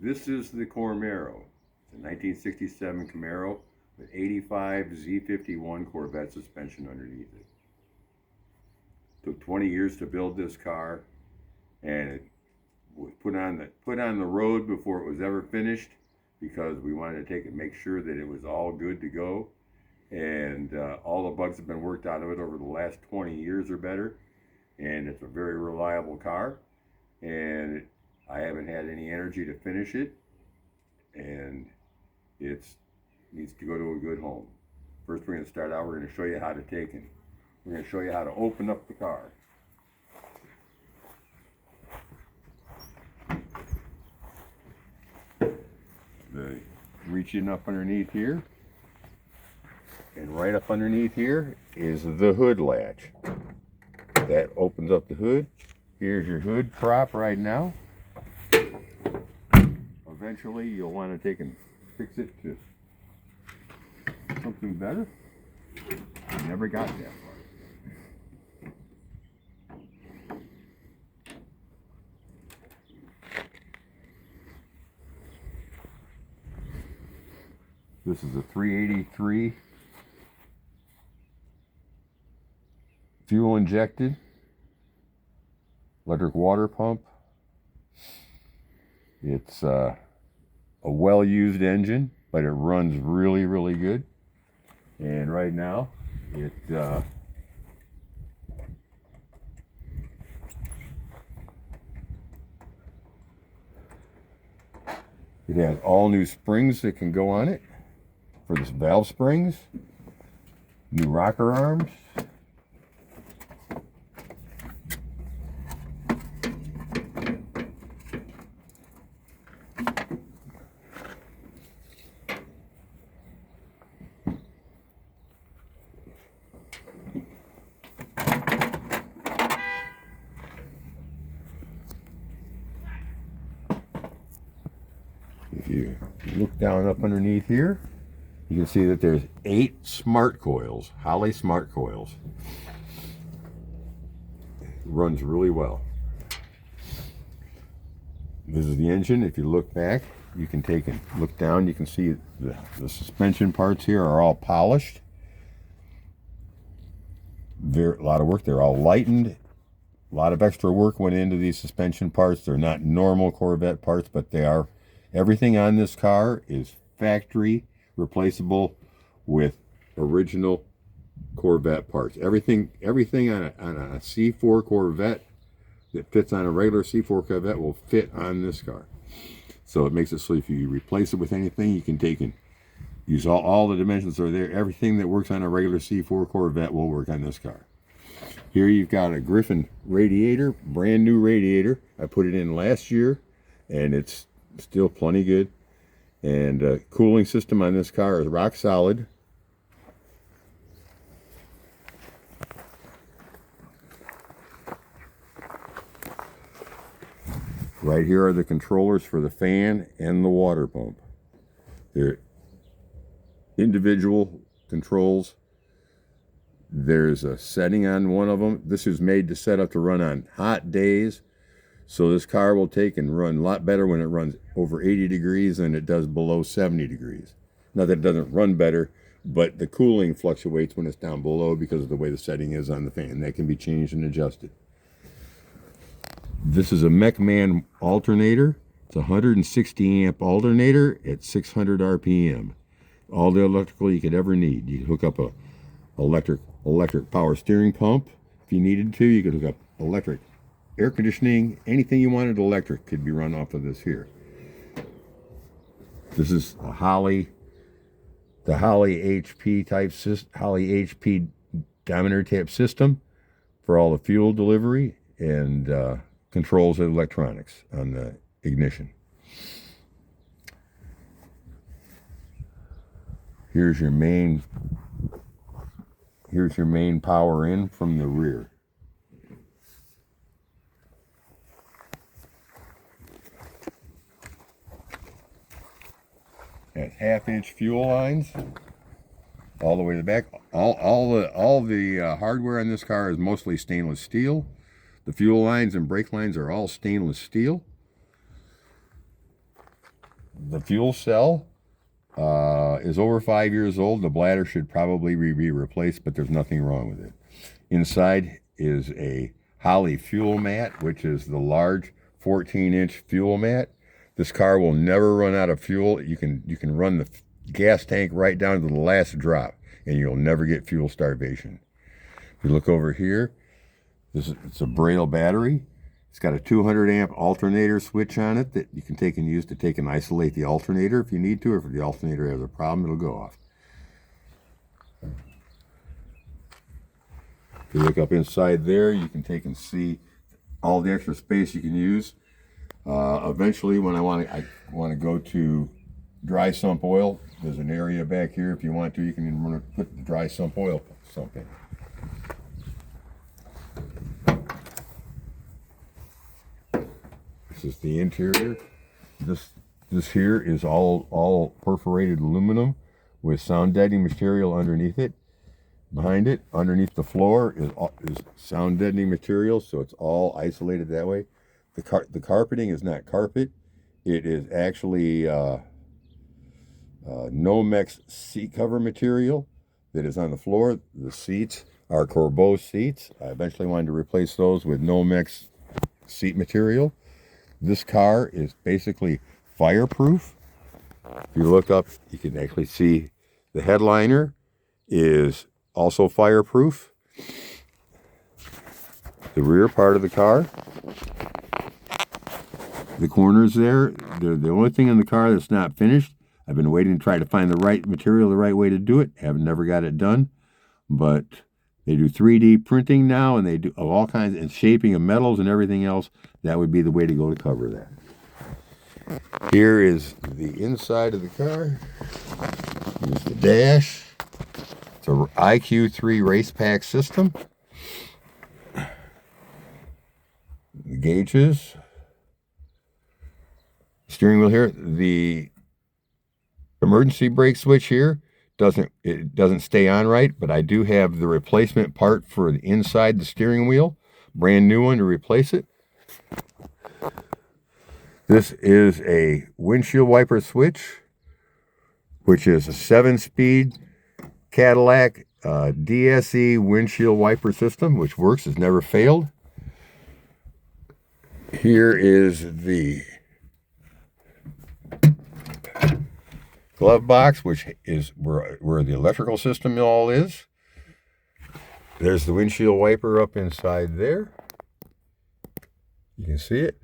This is the Cormaro. It's a 1967 Camaro with 85 Z51 Corvette suspension underneath it. Took 20 years to build this car, and it was put on the road before it was ever finished because we wanted to make sure that it was all good to go. And all the bugs have been worked out of it over the last 20 years or better. And it's a very reliable car. And I haven't had any energy to finish it. And it needs to go to a good home. First, we're going to start out, we're going to show you how to we're going to show you how to open up the car. Reaching up underneath here, and right up underneath here is the hood latch. That opens up the hood. Here's your hood prop right now. Eventually you'll want to take and fix it to something better. I never got that far. This is a 383 fuel injected electric water pump. It's a well-used engine, but it runs really, really good. And right now, it has all new springs that can go on it for this valve springs, new rocker arms. If you look down up underneath here, you can see that there's 8 smart coils, Holley smart coils. It runs really well. This is the engine. If you look back, you can take and look down, you can see the suspension parts here are all polished. A lot of work. They're all lightened. A lot of extra work went into these suspension parts. They're not normal Corvette parts, but they are. Everything on this car is factory replaceable with original Corvette parts. Everything on a C4 Corvette that fits on a regular C4 Corvette will fit on this car. So it makes it so if you replace it with anything, you can take and use all the dimensions are there. Everything that works on a regular C4 Corvette will work on this car. Here you've got a Griffin radiator, brand new radiator. I put it in last year, and it's still plenty good. And cooling system on this car is rock solid. Right here are the controllers for the fan and the water pump. They're individual controls. There's a setting on one of them. This is made to set up to run on hot days. So this car will take and run a lot better when it runs over 80 degrees than it does below 70 degrees. Not that it doesn't run better, but the cooling fluctuates when it's down below because of the way the setting is on the fan. That can be changed and adjusted. This is a MechMan alternator. It's a 160 amp alternator at 600 RPM. All the electrical you could ever need. You could hook up a electric power steering pump if you needed to. You could hook up electric air conditioning. Anything you wanted electric could be run off of this here. This is a Holley HP type system, Holley HP diameter type system for all the fuel delivery and controls the electronics on the ignition. Here's your main power in from the rear. Has 1/2-inch fuel lines all the way to the back. All the hardware on this car is mostly stainless steel. The fuel lines and brake lines are all stainless steel. The fuel cell is over 5 years old. The bladder should probably be replaced, but there's nothing wrong with it. Inside is a Holley fuel mat, which is the large 14-inch fuel mat. This car will never run out of fuel. You can run the gas tank right down to the last drop, and you'll never get fuel starvation. If you look over here, it's a Braille battery. It's got a 200 amp alternator switch on it that you can take and use to take and isolate the alternator if you need to, or if the alternator has a problem, it'll go off. If you look up inside there, you can take and see all the extra space you can use. Eventually, when I want to go to dry sump oil, there's an area back here. If you want to, you can even put the dry sump oil sump in. This is the interior. This here is all perforated aluminum with sound deadening material underneath it. Behind it, underneath the floor, is sound deadening material, so it's all isolated that way. The carpeting is not carpet. It is actually Nomex seat cover material that is on the floor. The seats are Corbeau seats. I eventually wanted to replace those with Nomex seat material. This car is basically fireproof. If you look up, you can actually see the headliner is also fireproof. The rear part of the car, the corners there, they're the only thing in the car that's not finished. I've been waiting to try to find the right material, the right way to do it. Have never got it done, but they do 3D printing now, and they do all kinds and shaping of metals and everything else. That would be the way to go to cover that. Here is the inside of the car. Here's the dash. It's a IQ3 race pack system. The gauges. Steering wheel here. The emergency brake switch here doesn't stay on right, but I do have the replacement part for the inside the steering wheel. Brand new one to replace it. This is a windshield wiper switch, which is a 7-speed Cadillac DSE windshield wiper system, which works, has never failed. Here is the glove box, which is where the electrical system all is. There's the windshield wiper up inside there. You can see it.